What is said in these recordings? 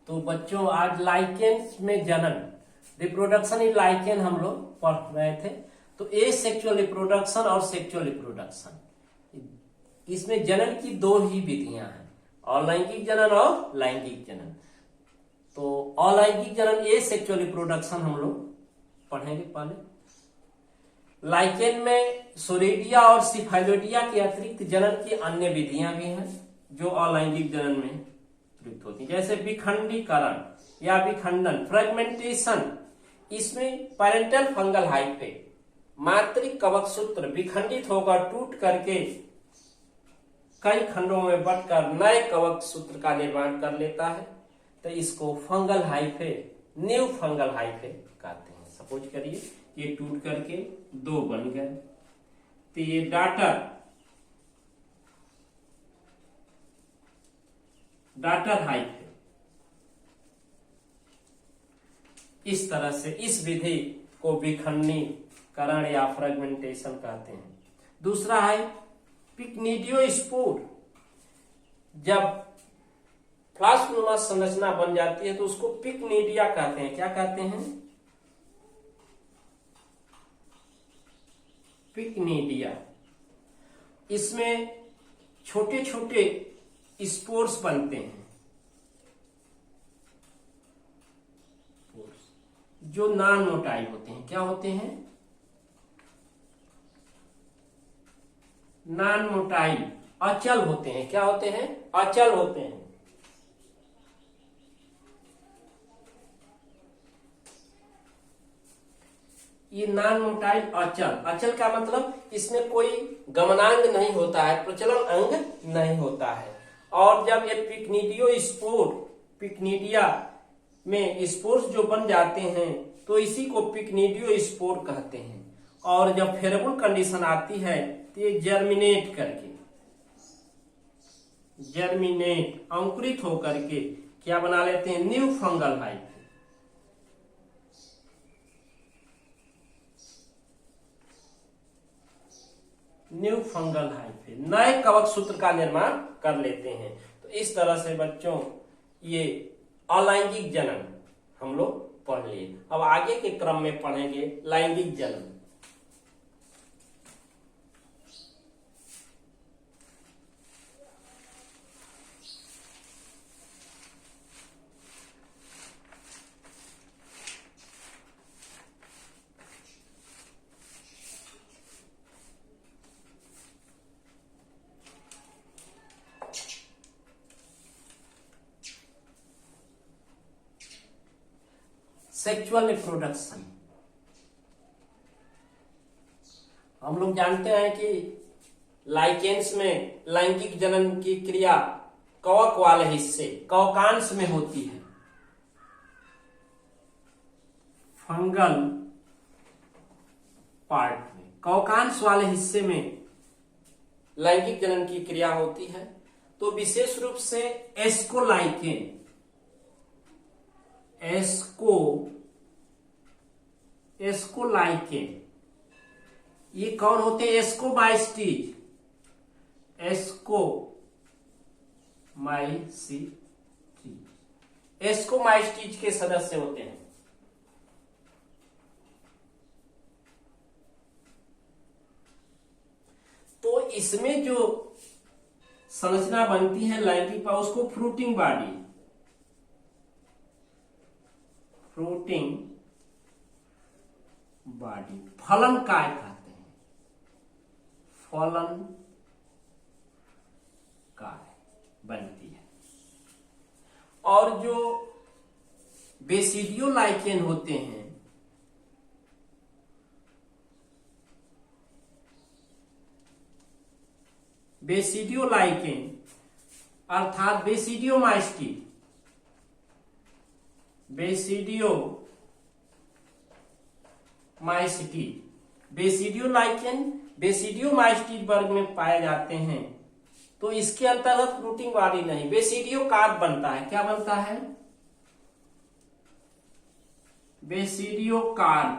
तो बच्चों आज लाइकेन्स में जनन, रिप्रोडक्शन इन लाइकेन हम लोग पढ़ रहे थे। तो ए सेक्सुअल रिप्रोडक्शन और सेक्सुअल रिप्रोडक्शन, इसमें जनन की दो ही विधियां हैं, अलैंगिक जनन और लैंगिक जनन। तो अलैंगिक जनन ए सेक्सुअल रिप्रोडक्शन हम लोग पढ़ेंगे पहले। लाइकेन में सोरेडिया और सिफाइलोडिया के अतिरिक्त जनन की अन्य विधियां भी हैं जो अलैंगिक जनन में प्रयुक्त होती है, जैसे विखंडीकरण या विखंडन, फ्रेगमेंटेशन। इसमें पैरेंटल फंगल हाइफे, मातृक कवक सूत्र विखंडित होकर टूट करके कई खंडों में बंटकर नए कवक सूत्र का निर्माण कर लेता है, तो इसको fungal hyphae, new fungal hyphae कहते हैं। सपोज करिए ये टूट करके दो बन गए, तो ये डाटर हाइफे। इस तरह से इस विधि को विखंडीकरण या फ्रेगमेंटेशन कहते हैं। दूसरा है पिक्निडियोस्पोर। जब फ्लास्क संरचना बन जाती है तो उसको पिक्निडिया कहते हैं। क्या कहते हैं? पिक्निडिया। इसमें छोटे छोटे स्पोर्स बनते हैं जो नॉन मोटाइल होते हैं। क्या होते हैं? नॉन मोटाइल, अचल होते हैं। क्या होते हैं? अचल होते हैं। ये नॉन मोटाइल अचल, अचल का मतलब इसमें कोई गमनांग नहीं होता है, प्रचलन अंग नहीं होता है। और जब ये पिक्निडियोस्पोर, पिक्निडिया में स्पोर्स जो बन जाते हैं तो इसी को पिक्निडियोस्पोर कहते हैं। और जब फेरेबल कंडीशन आती है तो ये जर्मिनेट करके, जर्मिनेट अंकुरित होकर के क्या बना लेते हैं? New fungal hyphae. New fungal hyphae, नए कवक सूत्र का निर्माण कर लेते हैं। तो इस तरह से बच्चों ये अलैंगिक जनन हम लोग पढ़ लिए। अब आगे के क्रम में पढ़ेंगे लैंगिक जनन। सेक्सुअल रिप्रोडक्शन, हम लोग जानते हैं कि लाइकेन्स में लैंगिक जनन की क्रिया कवक वाले हिस्से, कवकांश में होती है। फंगल पार्ट में, कवकांश वाले हिस्से में लैंगिक जनन की क्रिया होती है। तो विशेष रूप से एस्कोलाइकेन, एस्कोलाइकेन, ये कौन होते हैं? एस्कोमाइस्टीज, एस्कोमाइस्टीज के सदस्य होते हैं। तो इसमें जो संरचना बनती है लैंगिक, उसको फ्रूटिंग बॉडी, फ्रूटिंग बॉडी, फलन काय कहते हैं। फलन काय बनती है। और जो बेसिडियोलाइकेन होते हैं, बेसिडियोलाइकेन अर्थात बेसिडियोमाइस्टीड, बेसिडियोलाइकेन बेसिडियोमाइस्टीड वर्ग में पाए जाते हैं। तो इसके अंतर्गत फ्रूटिंग बॉडी नहीं, बेसिडियोकार्प बनता है। क्या बनता है? बेसिडियोकार्प।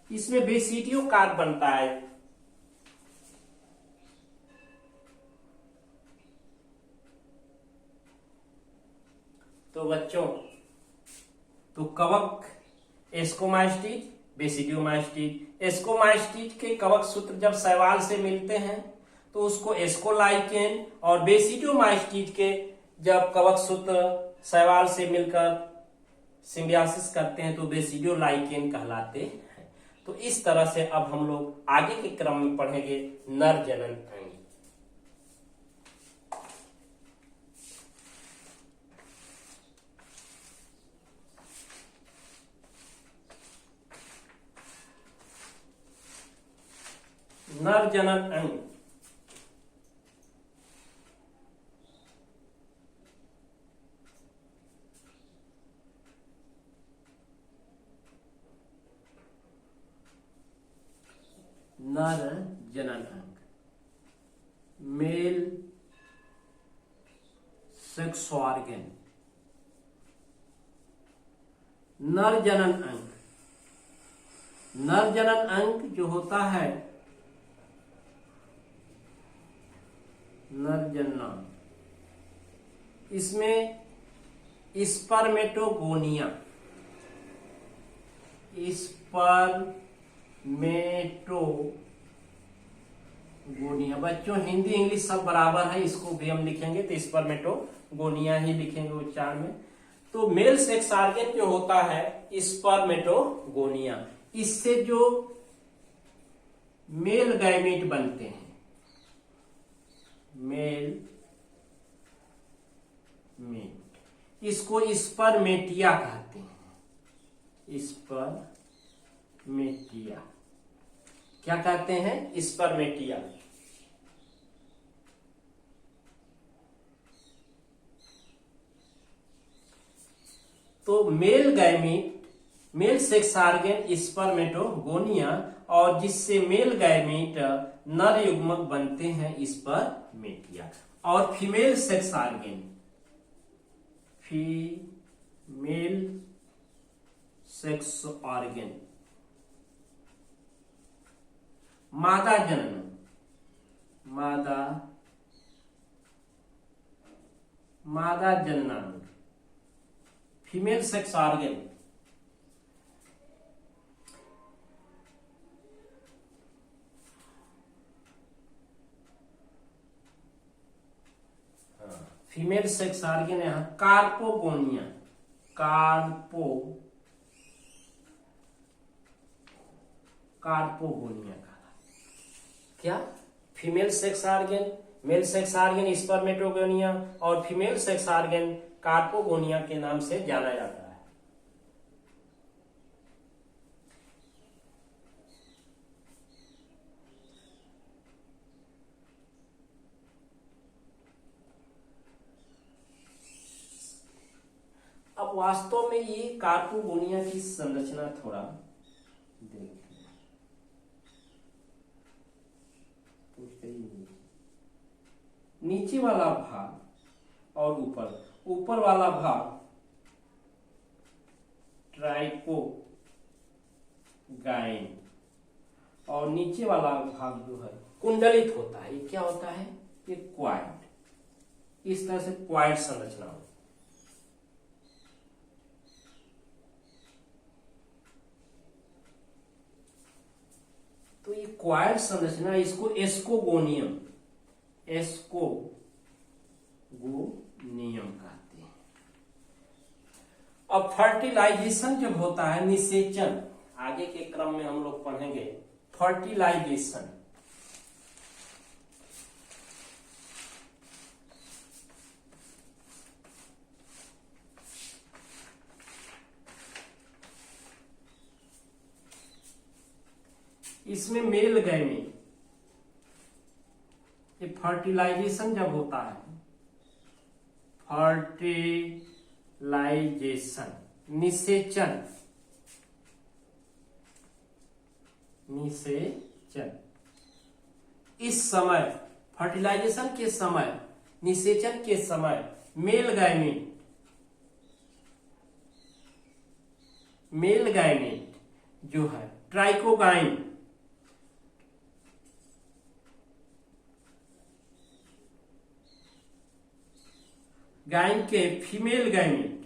इसमें बेसिडियोकार्प बनता है। तो बच्चों, तो कवक एस्कोमास्टिड, बेसिडियोमास्टिड। एस्कोमास्टिड के कवक सूत्र जब शैवाल से मिलते हैं तो उसको एस्कोलाइकेन, और बेसिडियोमास्टिड के जब कवक सूत्र शैवाल से मिलकर सिम्बियासिस करते हैं तो बेसिडियोलाइकेन कहलाते हैं। तो इस तरह से अब हम लोग आगे के क्रम में पढ़ेंगे नर जनन अंग। नर जनन अंग। नर जनन अंग, मेल सेक्स ऑर्गन। नर जनन अंग, नर जनन अंग जो होता है, नर जनना, इसमें स्पर्मेटोगोनिया, स्पर्मेटोगोनिया। बच्चों हिंदी इंग्लिश सब बराबर है, इसको भी हम लिखेंगे तो स्पर्मेटोगोनिया ही लिखेंगे उच्चारण में। तो मेल सेक्स ऑर्गन जो होता है स्पर्मेटोगोनिया, इससे जो मेल गैमीट बनते हैं, मेल मीट, इसको स्पर्मेटिया कहते हैं। स्पर्मेटिया क्या कहते हैं? स्पर्मेटिया। तो male gamete, mail sex organ spermatogonia, और जिससे मेल गैमीट नर युग्मक बनते हैं स्पर्मेटिया। और female sex organ, female sex organ, मादा जनन, मादा जननांग, female sex organ. Female sex organ यहां कार्पोगोनिया, कार्पोगोनिया का क्या? Female sex organ, male sex organ spermatogonia, और फीमेल सेक्स ऑर्गन कार्पोगोनिया के नाम से जाना जाता है। अब वास्तव में ये कार्पोगोनिया की संरचना थोड़ा देखते हैं। नीचे वाला भाग और ऊपर वाला भाग ट्राइकोगाइन, और नीचे वाला भाग जो है कुंडलित होता है। ये क्या होता है? ये क्वाइड। इस तरह से क्वाइड संरचना होती है। तो ये क्वाइड संरचना, इसको एस्कोगोनियम कहते हैं। अब फर्टिलाइजेशन जब होता है, निषेचन, आगे के क्रम में हम लोग पढ़ेंगे फर्टिलाइजेशन। इसमें मेल गैमीट, ये फर्टिलाइजेशन जब होता है, फर्टिलाइजेशन, निषेचन, इस समय, फर्टिलाइजेशन के समय, निषेचन के समय मेल गैमीट जो है ट्राइकोगाइन, गाइन के फीमेल गैमीट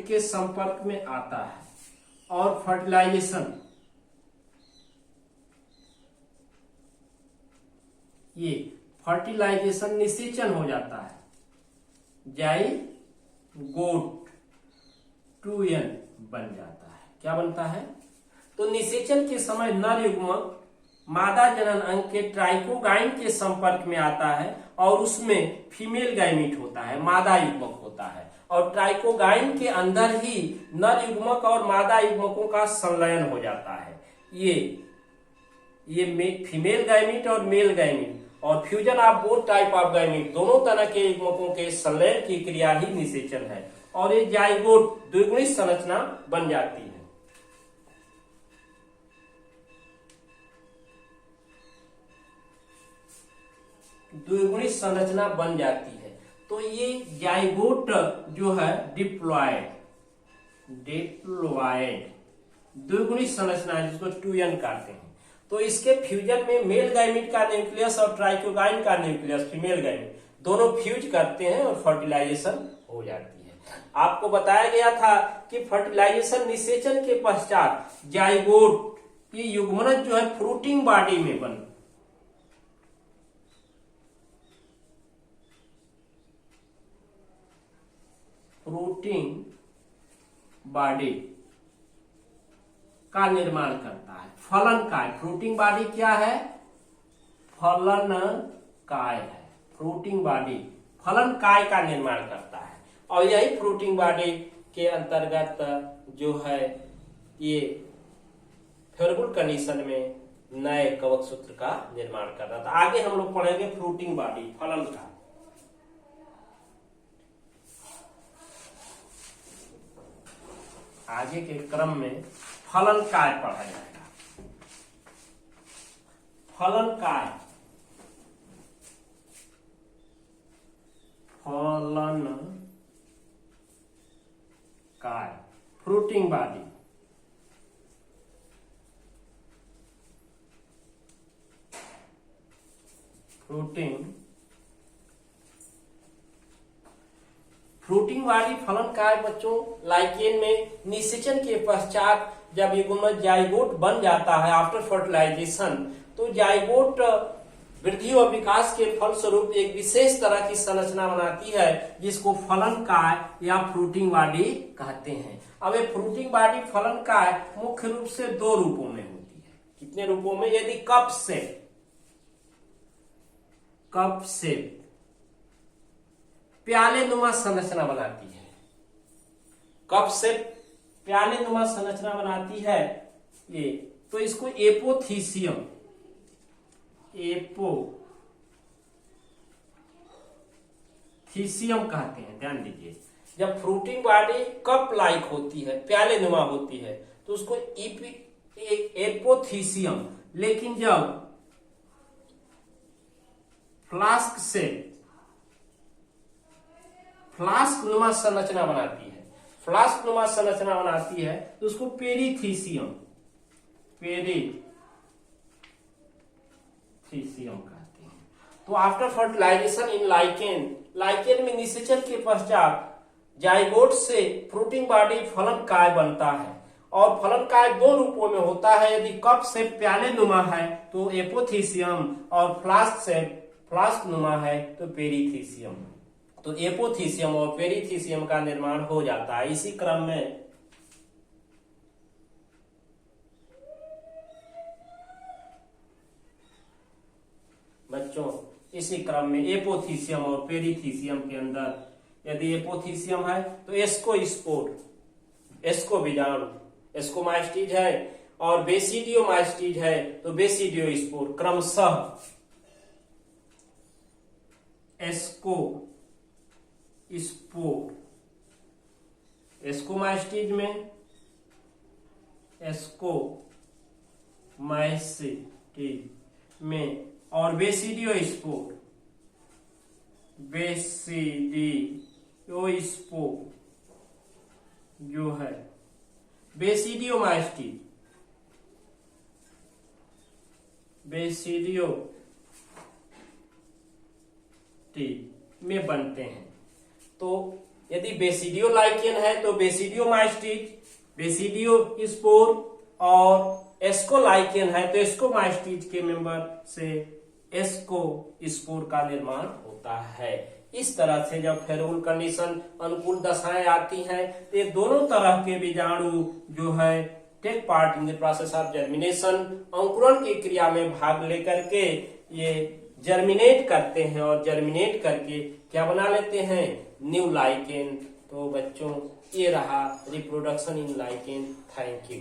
गैमीट के संपर्क में आता है और फर्टिलाइजेशन, ये फर्टिलाइजेशन निषेचन हो जाता है, जाइगोट 2n बन जाता है। क्या बनता है? तो निषेचन के समय नर युग्मक मादा जनन अंग के ट्राइकोगाइन के संपर्क में आता है और उसमें फीमेल गैमीट होता है, मादा युग्मक होता है, और ट्राइकोगाइन के अंदर ही नर युग्मक और मादा युग्मकों का संलयन हो जाता है। ये फीमेल गैमीट और मेल गैमीट और fusion of both type of gamete, दोनों तरह के युग्मकों के संलयन की क्रिया ही निषेचन है और ये जाइगोट द्विगुणित संरचना बन जाती है। द्विगुणित संरचना बन जाती है। तो ये जाइगोट जो है डिप्लॉयड द्विगुणित संरचना है, जिसको 2n कहते हैं। तो इसके फ्यूजन में मेल गैमीट का न्यूक्लियस और ट्राइकोगाइन का न्यूक्लियस, फीमेल गैमीट, दोनों फ्यूज करते हैं और फर्टिलाइजेशन हो जाती है। आपको बताया गया था कि फर्टिलाइजेशन निषेचन के पश्चात जाइगोट ये युग्मनज जो है फ्रूटिंग बॉडी में बन, फ्रूटिंग बॉडी का निर्माण करता है। फलन काय, फ्रूटिंग बॉडी क्या है? फलन काय है। फ्रूटिंग बॉडी फलन काय का निर्माण करता है और यही फ्रूटिंग बॉडी के अंतर्गत जो है ये फेवरेबल कंडीशन में नए कवक सूत्र का निर्माण कर रहा था। आगे हम लोग पढ़ेंगे फ्रूटिंग बॉडी, फलन काय। आगे के क्रम में फलन काय पढ़ा जाएगा। फलन काय, फलन काय, फ्रूटिंग बॉडी, फ्रूटिंग बॉडी फलन काय बच्चों लाइकेन में निषेचन के पश्चात जब युग्मज जाइगोट बन जाता है आफ्टर फर्टिलाइजेशन, तो जाइगोट वृद्धि और विकास के फलस्वरूप एक विशेष तरह की संरचना बनाती है जिसको फलन काय या फ्रूटिंग बॉडी कहते हैं। अब ये फ्रूटिंग बॉडी फलन काय मुख्य रूप से दो रूपों में होती है। कितने रूपों में? यदि कप से प्याले नुमा संरचना बनाती है, कप से प्याले नुमा संरचना बनाती है ये, तो इसको एपोथीसियम कहते हैं। ध्यान दीजिए, जब फ्रूटिंग बॉडी कप लाइक होती है, प्याले नुमा होती है, तो उसको एपोथीसियम, लेकिन जब फ्लास्क नुमा संरचना बनाती है, तो उसको पेरीथीसियम कहते हैं। तो आफ्टर फर्टिलाइजेशन इन लाइकेन में निषेचन के पश्चात जाइगोट से फ्रूटिंग बॉडी फलन काय बनता है और फलन काय दो रूपों में होता है। यदि कप से प्याले नुमा है तो एपोथीसियम और फ्लास्क नुमा है तो पेरीथीसियम। तो एपोथीसियम और पेरीथीसियम का निर्माण हो जाता है। इसी क्रम में बच्चों, इसी क्रम में एपोथीसियम और पेरीथीसियम के अंदर यदि एपोथीसियम है तो एस्को बीजाणु, एस्कोमाइस्टीज है, और बेसिडियोमाइस्टीज है तो बेसिडियो स्पोर, क्रमशः एस्को स्पोर, एस्कोमाइस्टीज में एस्कोमाइस्टीज में, और बेसिडियो स्पोर जो है बेसिडियोमाइस्टीज में बनते हैं। तो यदि बेसिडियो लाइकेन है तो बेसिडियो माइस्टिज, बेसिडियो स्पोर, और एस्कोलाइकेन है तो एस्कोमाइस्टिज के मेंबर से एस्को स्पोर का निर्माण होता है। इस तरह से जब फेरोल कंडीशन अनुकूल दशाएं आती हैं तो ये दोनों तरह के बीजाणु जो है take part in the process of germination, अंकुरण की क्रिया में भाग लेकर के ये जर्मिनेट करते हैं और जर्मिनेट करके क्या बना लेते हैं, न्यू लाइकेन। तो बच्चों ये रहा reproduction in lichen. Thank you.